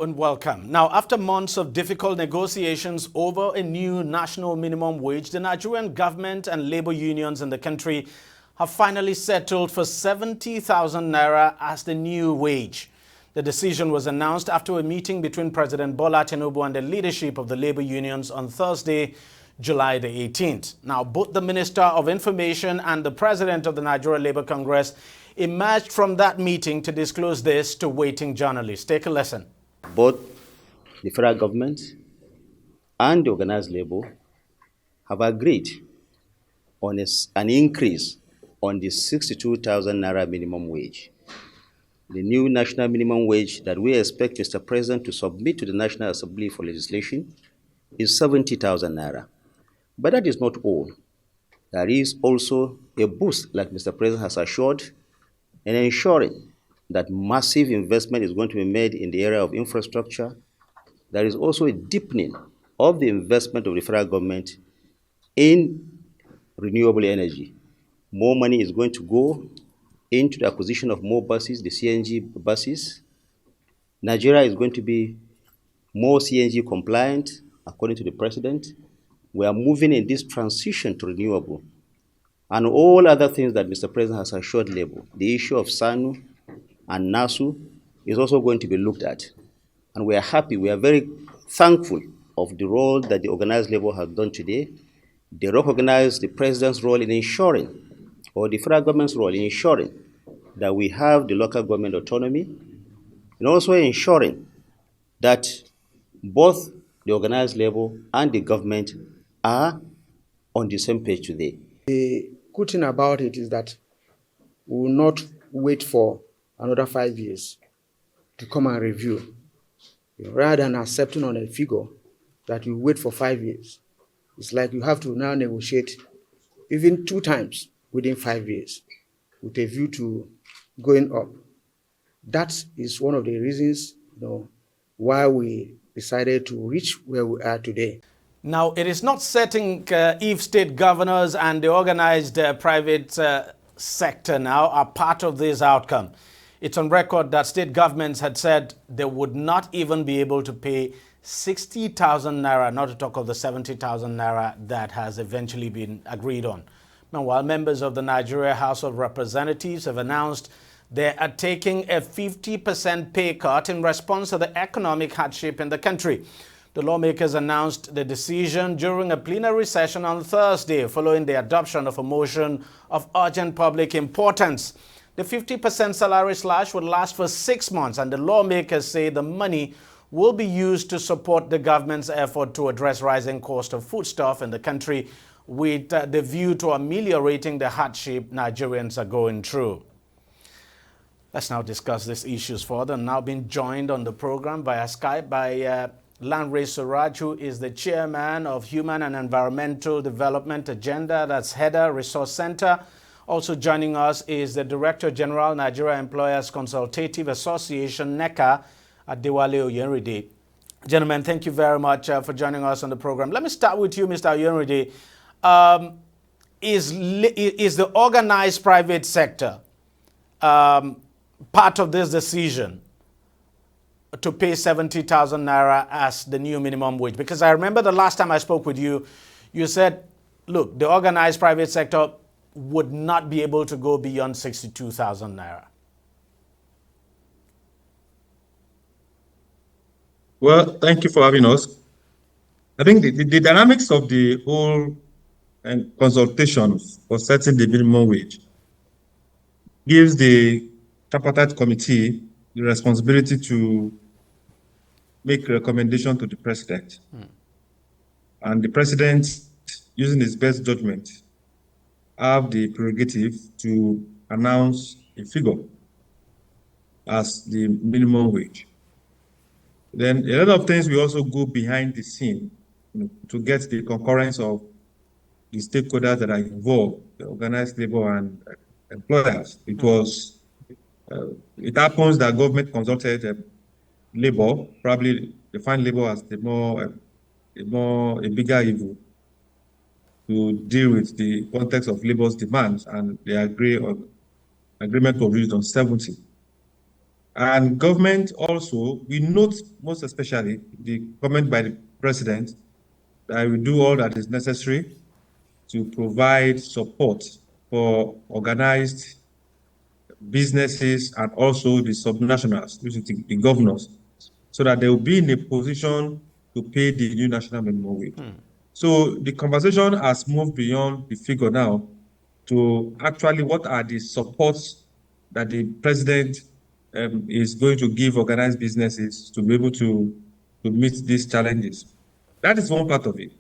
and welcome. Now, after months of difficult negotiations over a new national minimum wage, the Nigerian government and labor unions in the country have finally settled for 70,000 naira as the new wage. The decision was announced after a meeting between President Bola Tinubu and the leadership of the labor unions on Thursday, July the 18th. Now, both the Minister of Information and the President of the Nigeria Labour Congress emerged from that meeting to disclose this to waiting journalists. Take a listen. Both the federal government and the organized labor have agreed on an increase on the 62,000 naira minimum wage. The new national minimum wage that we expect Mr. President to submit to the National Assembly for legislation is 70,000 naira. But that is not all. There is also a boost, like Mr. President has assured, in ensuring that massive investment is going to be made in the area of infrastructure. There is also a deepening of the investment of the federal government in renewable energy. More money is going to go into the acquisition of more buses, the CNG buses. Nigeria is going to be more CNG compliant, according to the president. We are moving in this transition to renewable. And all other things that Mr. President has assured labor, the issue of SANU and NASU is also going to be looked at. And we are happy, we are very thankful of the role that the organized labor has done today. They recognize the President's role in ensuring, or the federal government's role in ensuring, that we have the local government autonomy, and also ensuring that both the organized labor and the government are on the same page today. The good thing about it is that we will not wait for another 5 years to come and review. Rather than accepting on a figure that you wait for 5 years, it's like you have to now negotiate even 2 times within 5 years with a view to going up. That is one of the reasons, why we decided to reach where we are today. Now, it is not certain if state governors and the organized private sector now are part of this outcome. It's on record that state governments had said they would not even be able to pay 60,000 naira, not to talk of the 70,000 naira that has eventually been agreed on. Meanwhile, members of the Nigeria House of Representatives have announced they are taking a 50% pay cut in response to the economic hardship in the country. The lawmakers announced the decision during a plenary session on Thursday following the adoption of a motion of urgent public importance. The 50% salary slash would last for 6 months, and the lawmakers say the money will be used to support the government's effort to address rising cost of foodstuff in the country with the view to ameliorating the hardship Nigerians are going through. Let's now discuss these issues further. I'm now being joined on the program via Skype by Lanre Suraj, who is the chairman of Human and Environmental Development Agenda, that's HEDA Resource Center. Also joining us is the Director General, Nigeria Employers Consultative Association, NECA, Adewale Oyenride. Gentlemen, thank you very much for joining us on the program. Let me start with you, Mr. Oyenride. Is the organized private sector part of this decision to pay 70,000 naira as the new minimum wage? Because I remember the last time I spoke with you, you said, look, the organized private sector would not be able to go beyond 62,000 naira. Well, thank you for having us. I think the dynamics of the whole consultation for setting the minimum wage gives the tripartite committee the responsibility to make a recommendation to the president. And the president, using his best judgment, have the prerogative to announce a figure as the minimum wage. Then a lot of things will also go behind the scene to get the concurrence of the stakeholders that are involved, the organized labor and employers. It happens that government consulted labor, probably they find labor as a bigger evil to deal with the context of labor's demands, and they agree on agreement was reached on 70. And government also, we note most especially the comment by the president that we do all that is necessary to provide support for organized businesses and also the subnationals, which is the governors, so that they will be in a position to pay the new national minimum wage. So the conversation has moved beyond the figure now to actually what are the supports that the president is going to give organized businesses to be able to meet these challenges. That is one part of it.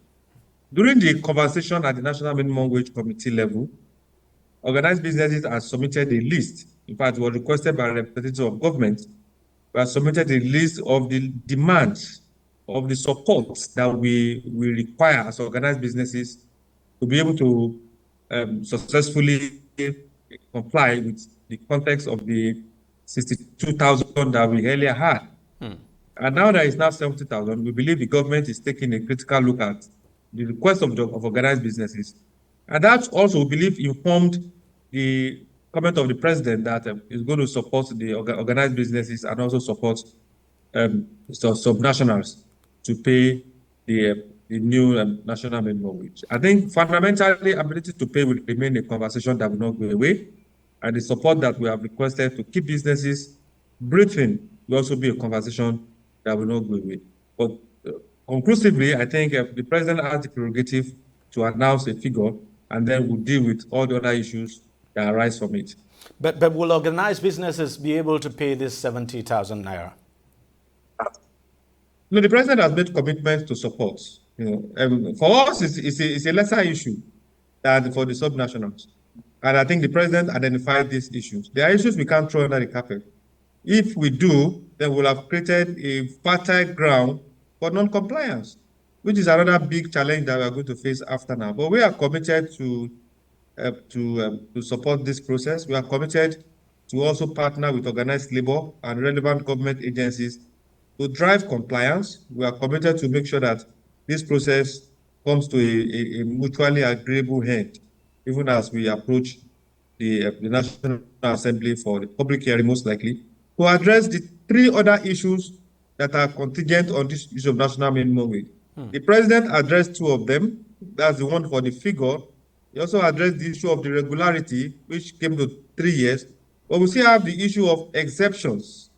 During the conversation at the National Minimum Wage Committee level, organized businesses have submitted a list. In fact, it was requested by representatives of government. We have submitted a list of the demands of the support that we require as organized businesses to be able to successfully comply with the context of the 62,000 that we earlier had. And now that it's now 70,000, we believe the government is taking a critical look at the request of organized businesses. And that also, we believe, informed the comment of the president that is going to support the organized businesses and also support subnationals to pay the new national minimum wage. I think fundamentally, ability to pay will remain a conversation that will not go away. And the support that we have requested to keep businesses breathing will also be a conversation that will not go away. But conclusively, I think the president has the prerogative to announce a figure, and then we'll deal with all the other issues that arise from it. But will organized businesses be able to pay this 70,000 naira? No, the president has made commitments to support. For us, it's a lesser issue than for the subnationals. And I think the president identified these issues. There are issues we can't throw under the carpet. If we do, then we'll have created a fertile ground for non-compliance, which is another big challenge that we are going to face after now. But we are committed to support this process. We are committed to also partner with organized labor and relevant government agencies to drive compliance. We are committed to make sure that this process comes to a mutually agreeable end, even as we approach the National Assembly for the public hearing, most likely, to address the three other issues that are contingent on this issue of national minimum wage. The president addressed two of them. That's the one for the figure. He also addressed the issue of the regularity, which came to 3 years. But we still have the issue of exceptions.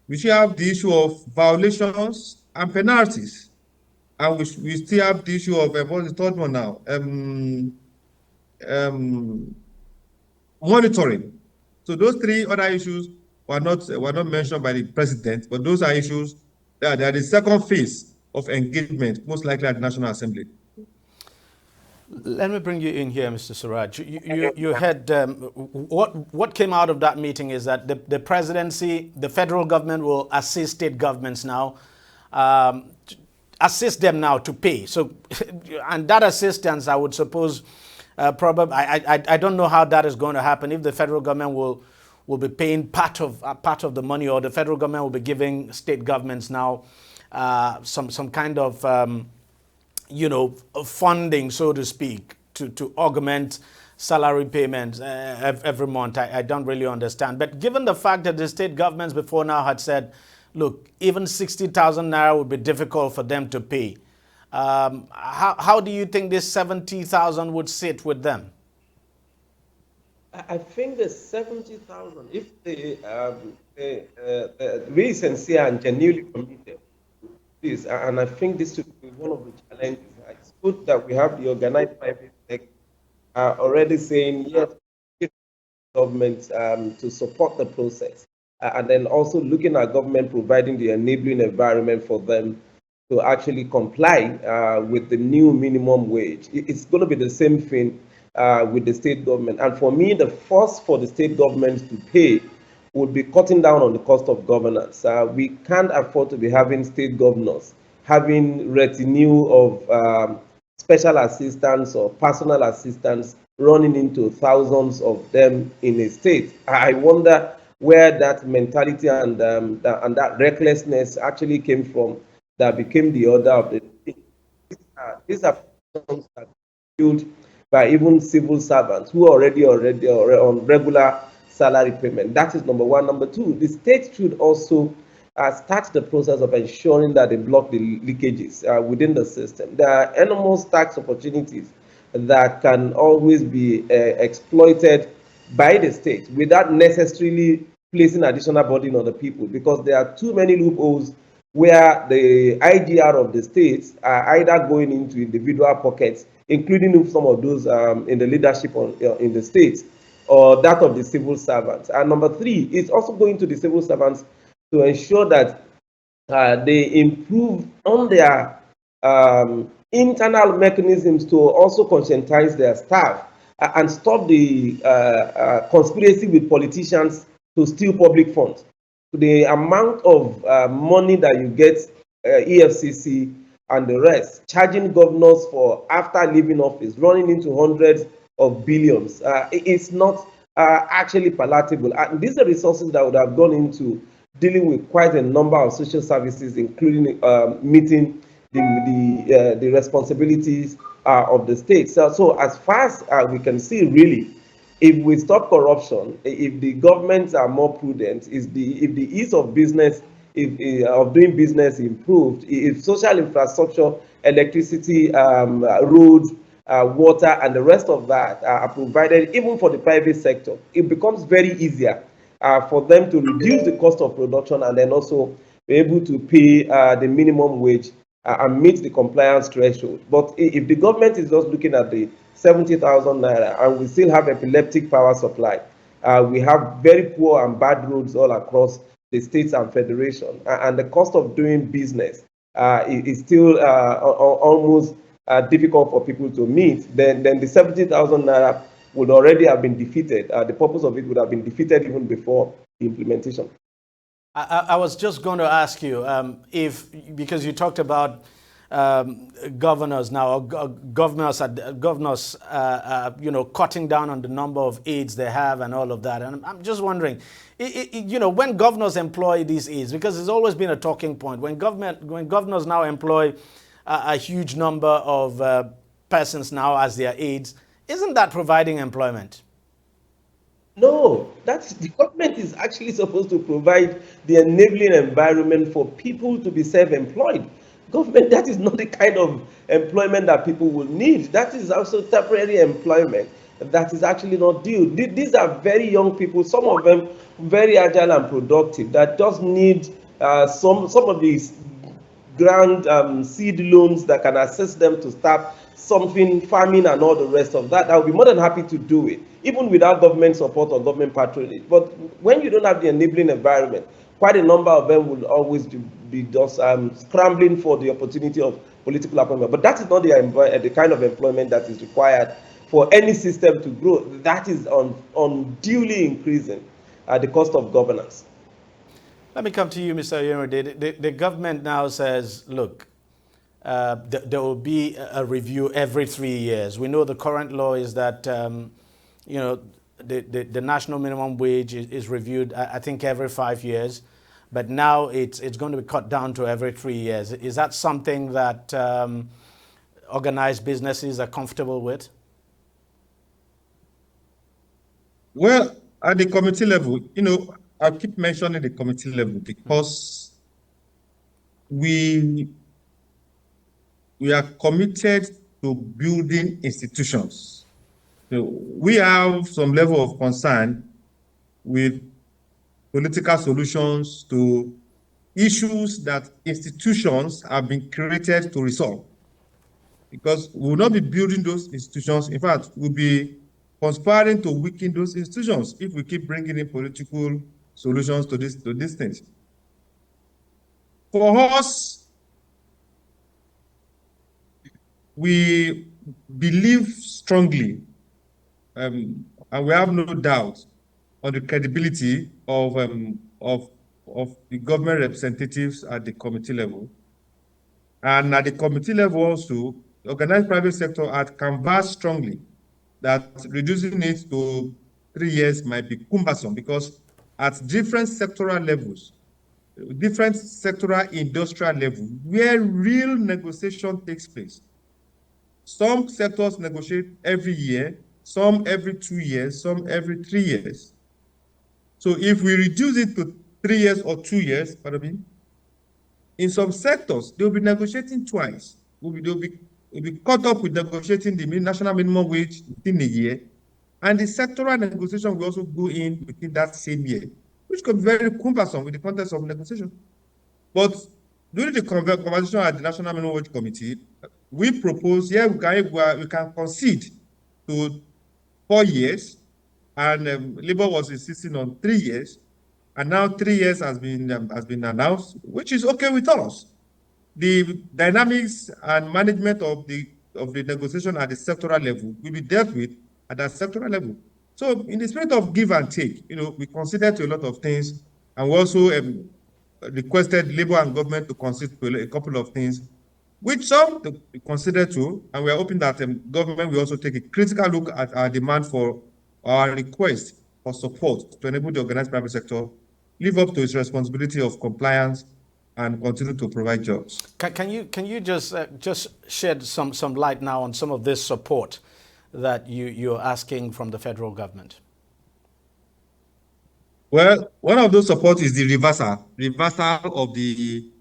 We still have the issue of violations and penalties. And we still have the issue of, what's the third one now? Monitoring. So those three other issues were not mentioned by the president, but those are issues that are the second phase of engagement, most likely at the National Assembly. Let me bring you in here, Mr. Suraj. You had what came out of that meeting is that the presidency, the federal government will assist state governments now, assist them now to pay. So, and that assistance, I would suppose, probably I don't know how that is going to happen. If the federal government will be paying part of the money, or the federal government will be giving state governments now some kind of funding, so to speak, to augment salary payments every month. I don't really understand. But given the fact that the state governments before now had said, look, even 60,000 naira would be difficult for them to pay, how do you think this 70,000 would sit with them? I think the 70,000, if they really sincere and genuinely committed this, and I think this should be one of the challenges. It's good that we have the organized private sector already saying yes, government to support the process, and then also looking at government providing the enabling environment for them to actually comply with the new minimum wage. It's going to be the same thing with the state government. And for me, the first for the state governments to pay would be cutting down on the cost of governance. We can't afford to be having state governors having retinue of special assistants or personal assistants running into thousands of them in a state. I wonder where that mentality and that recklessness actually came from that became the order of the day. These are things that are built by even civil servants who are already on regular salary payment. That is number one. Number two, the state should also start the process of ensuring that they block the leakages within the system. There are enormous tax opportunities that can always be exploited by the state without necessarily placing additional burden on the people, because there are too many loopholes where the IGR of the states are either going into individual pockets, including some of those in the leadership in the states, or that of the civil servants. And number three, it's also going to the civil servants to ensure that they improve on their internal mechanisms to also conscientize their staff and stop the conspiracy with politicians to steal public funds. The amount of money that you get, EFCC and the rest, charging governors for after leaving office, running into hundreds of billions, it's not actually palatable. And these are resources that would have gone into dealing with quite a number of social services, including meeting the responsibilities of the state. So as far as we can see, really, if we stop corruption, if the governments are more prudent, if the ease of business, of doing business improved, if social infrastructure, electricity, roads, water, and the rest of that are provided even for the private sector, it becomes very easier for them to reduce the cost of production and then also be able to pay the minimum wage and meet the compliance threshold. But if the government is just looking at the 70,000 naira and we still have epileptic power supply, we have very poor and bad roads all across the states and federation, and the cost of doing business is still almost difficult for people to meet, then the 70,000 naira would already have been defeated. The purpose of it would have been defeated even before the implementation. I was just going to ask you because you talked about governors now, governors, cutting down on the number of aides they have and all of that. And I'm just wondering, when governors employ these aides, because it's always been a talking point, when governors now employ a huge number of persons now as their aides, isn't that providing employment? No, the government is actually supposed to provide the enabling environment for people to be self-employed. Government, that is not the kind of employment that people will need. That is also temporary employment that is actually not due. These are very young people, some of them very agile and productive, that just need some of these grand seed loans that can assist them to start something, farming and all the rest of that. I will be more than happy to do it, even without government support or government patronage. But when you don't have the enabling environment, quite a number of them will always be just scrambling for the opportunity of political appointment. But that is not the kind of employment that is required for any system to grow. That is unduly increasing the cost of governance. Let me come to you, Mr. Oyemode. The government now says, look, there will be a review every 3 years. We know the current law is that, the national minimum wage is reviewed, I think, every 5 years. But now it's going to be cut down to every 3 years. Is that something that organized businesses are comfortable with? Well, at the committee level, I keep mentioning the committee level because we are committed to building institutions. We have some level of concern with political solutions to issues that institutions have been created to resolve. Because we will not be building those institutions. In fact, we'll be conspiring to weaken those institutions if we keep bringing in political solutions to these things. For us, we believe strongly, and we have no doubt on the credibility of the government representatives at the committee level. And at the committee level also, the Organized Private Sector had canvassed strongly that reducing it to 3 years might be cumbersome because at different sectoral levels, different sectoral industrial levels, where real negotiation takes place. Some sectors negotiate every year, some every 2 years, some every 3 years. So if we reduce it to 3 years or 2 years, pardon me, in some sectors, they'll be negotiating twice. They'll be caught up with negotiating the national minimum wage within a year, and the sectoral negotiation will also go in within that same year, which could be very cumbersome with the context of negotiation. But during the conversation at the National Minimum Wage Committee, we propose, we can concede to 4 years, and Labour was insisting on 3 years, and now 3 years has been announced, which is okay with us. The dynamics and management of the negotiation at the sectoral level will be dealt with at that sectoral level. So, in the spirit of give and take, we considered to a lot of things, and we also requested Labour and government to consider a couple of things, which some consider too, and we are hoping that government will also take a critical look at our demand for our request for support to enable the organized private sector live up to its responsibility of compliance and continue to provide jobs. Can you just shed some light now on some of this support that you're asking from the federal government? Well, one of those supports is the reversal of the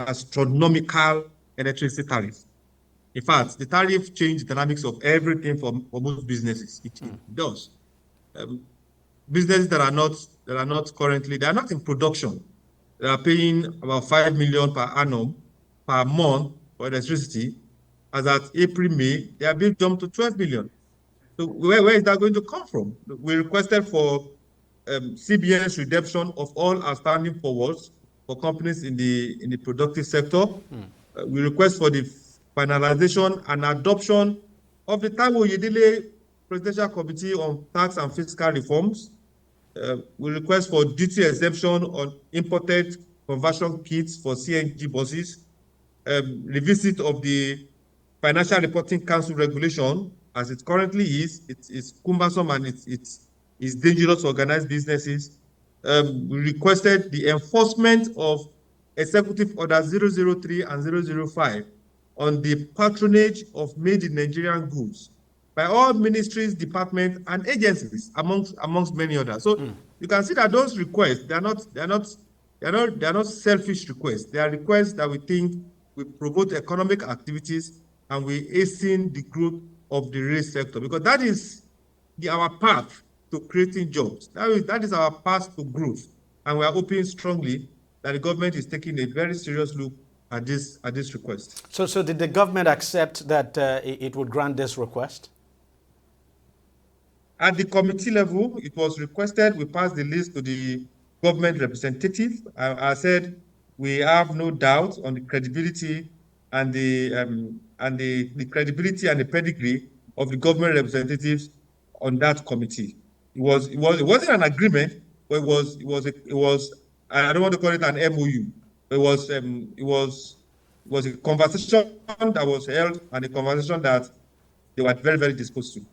astronomical electricity tariff. In fact, the tariff changed the dynamics of everything for most businesses. It does. Businesses that are not currently, they are not in production. They are paying about 5 million per annum per month for electricity. As at April, May, they are being jumped to 12 million. So where is that going to come from? We requested for CBN's redemption of all outstanding forwards for companies in the productive sector. We request for the finalization and adoption of the Taiwo Yedele Presidential Committee on Tax and Fiscal Reforms. We request for duty exemption on imported conversion kits for CNG buses. Revisit of the Financial Reporting Council regulation as it currently is. It's cumbersome and it's dangerous to organized businesses. We requested the enforcement of Executive Order 003 and 005 on the patronage of made in Nigerian goods by all ministries, departments, and agencies, amongst many others. So you can see that those requests, they're not selfish requests. They are requests that we think will promote economic activities and we hasten the growth of the rail sector, because that is our path to creating jobs. That is our path to growth, and we are hoping strongly that the government is taking a very serious look at this request. So did the government accept that it would grant this request? At the committee level, it was requested we pass the list to the government representative. I said we have no doubt on the credibility and the credibility and the pedigree of the government representatives on that committee. It wasn't an agreement, but it was I don't want to call it an MOU. It was a conversation that was held, and a conversation that they were very, very disposed to.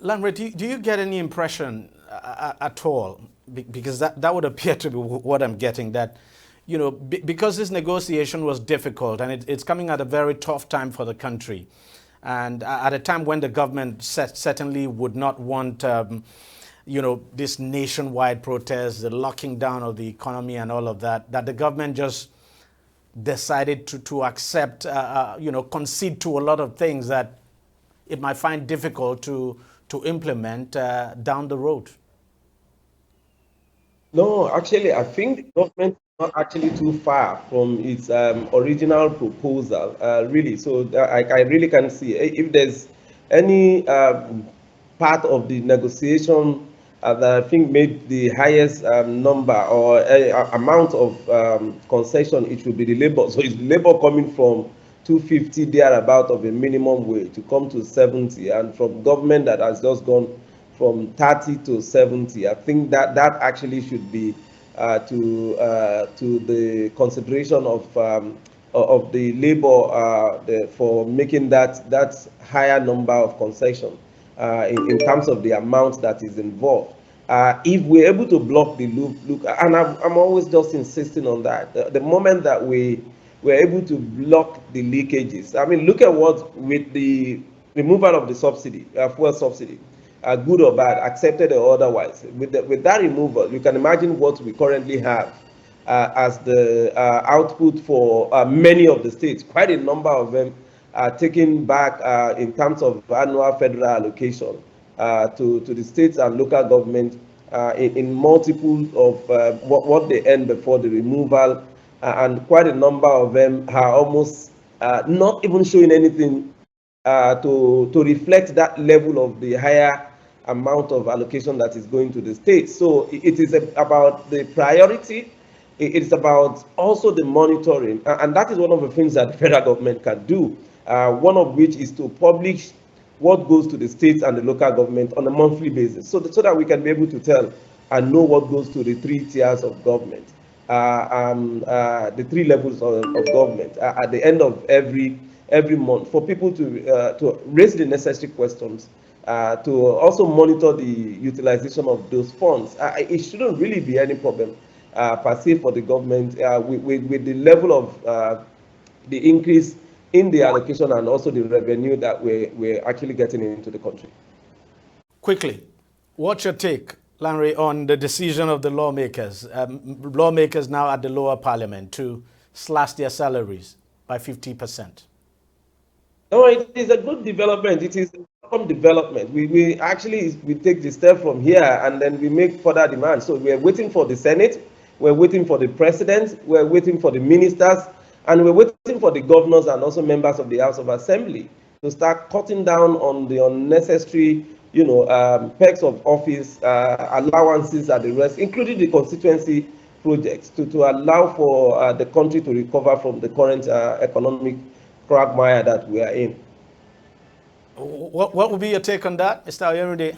Lanre, do you get any impression at all, because that would appear to be what I'm getting, that because this negotiation was difficult and it's coming at a very tough time for the country, and at a time when the government certainly would not want this nationwide protest, the locking down of the economy and all of that the government just decided to accept, concede to a lot of things that it might find difficult to implement down the road? No, actually, I think the government is not actually too far from its original proposal, really. So I really can see if there's any part of the negotiation that I think made the highest number or amount of concession, it should be the labor. So it's labor coming from 250 thereabout of a minimum wage to come to 70, and from government that has just gone from 30 to 70. I think that actually should be to the consideration of the labor for making that higher number of concession in terms of the amount that is involved. If we're able to block the loop, and I'm always just insisting on that. The moment that we're able to block the leakages, I mean, look at what with the removal of the subsidy, fuel subsidy. good or bad, accepted or otherwise. With that removal, you can imagine what we currently have as the output for many of the states. Quite a number of them are taken back in terms of annual federal allocation to the states and local government in multiples of what they earned before the removal, and quite a number of them are almost not even showing anything to reflect that level of the higher amount of allocation that is going to the states. So it is about the priority. It's about also the monitoring, and that is one of the things that the federal government can do. One of which is to publish what goes to the states and the local government on a monthly basis, so that we can be able to tell and know what goes to the 3 tiers of government, the 3 levels of government at the end of every month, for people to raise the necessary questions, to also monitor the utilization of those funds. It shouldn't really be any problem per se for the government with the level of the increase in the allocation and also the revenue that we're actually getting into the country. Quickly, what's your take, Lanre, on the decision of the lawmakers now at the lower parliament to slash their salaries by 50%? No, it is a good development. It is a welcome development. We take the step from here and then we make further demands. So we're waiting for the Senate, we're waiting for the president, we're waiting for the ministers, and we're waiting for the governors and also members of the House of Assembly to start cutting down on the unnecessary, perks of office, allowances and the rest, including the constituency projects, to allow for the country to recover from the current economic quagmire that we are in. What would be your take on that, Mr. Oyerunde?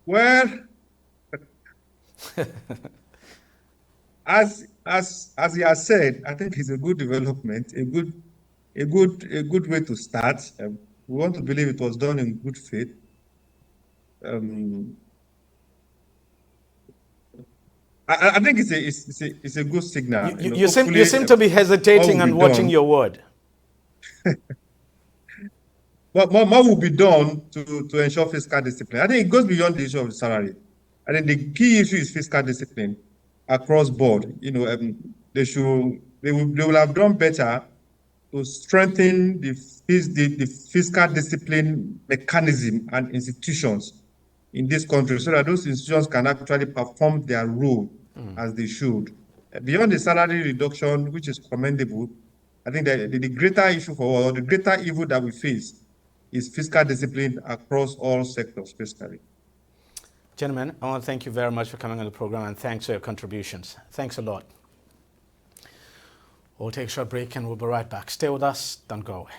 Well, as he has said, I think it's a good development, a good way to start. We want to believe it was done in good faith. I think it's a good signal. You seem to be hesitating and watching your word. But more will be done to ensure fiscal discipline. I think it goes beyond the issue of the salary. I think the key issue is fiscal discipline across board. They will have done better to strengthen the fiscal discipline mechanism and institutions in this country, so that those institutions can actually perform their role as they should. Beyond the salary reduction, which is commendable, I think that the greater issue or the greater evil that we face is fiscal discipline across all sectors, fiscally. Gentlemen, I want to thank you very much for coming on the program, and thanks for your contributions. Thanks a lot. We'll take a short break and we'll be right back. Stay with us, don't go away.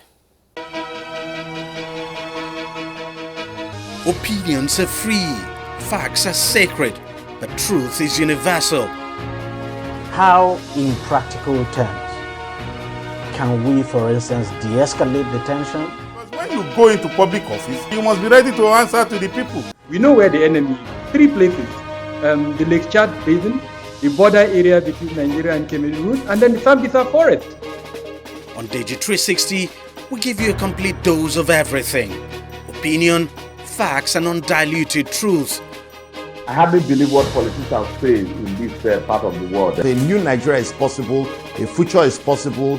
Opinions are free, facts are sacred, but truth is universal. How, in practical terms, can we, for instance, de-escalate the tension? When you go into public office, you must be ready to answer to the people. We know where the enemy is. 3 places. The Lake Chad Basin, the border area between Nigeria and Cameroon, and then the Sambisa Forest. On DEJI360, we give you a complete dose of everything. Opinion, facts, and undiluted truth. I hardly believe what politicians say in this part of the world. A new Nigeria is possible, a future is possible.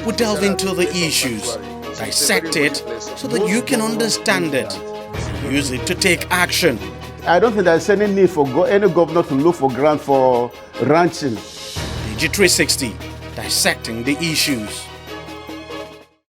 We delve into the issues, dissect it so that you can understand it, and use it to take action. I don't think there's any need for any governor to look for grant for ranching. DEJI360, dissecting the issues.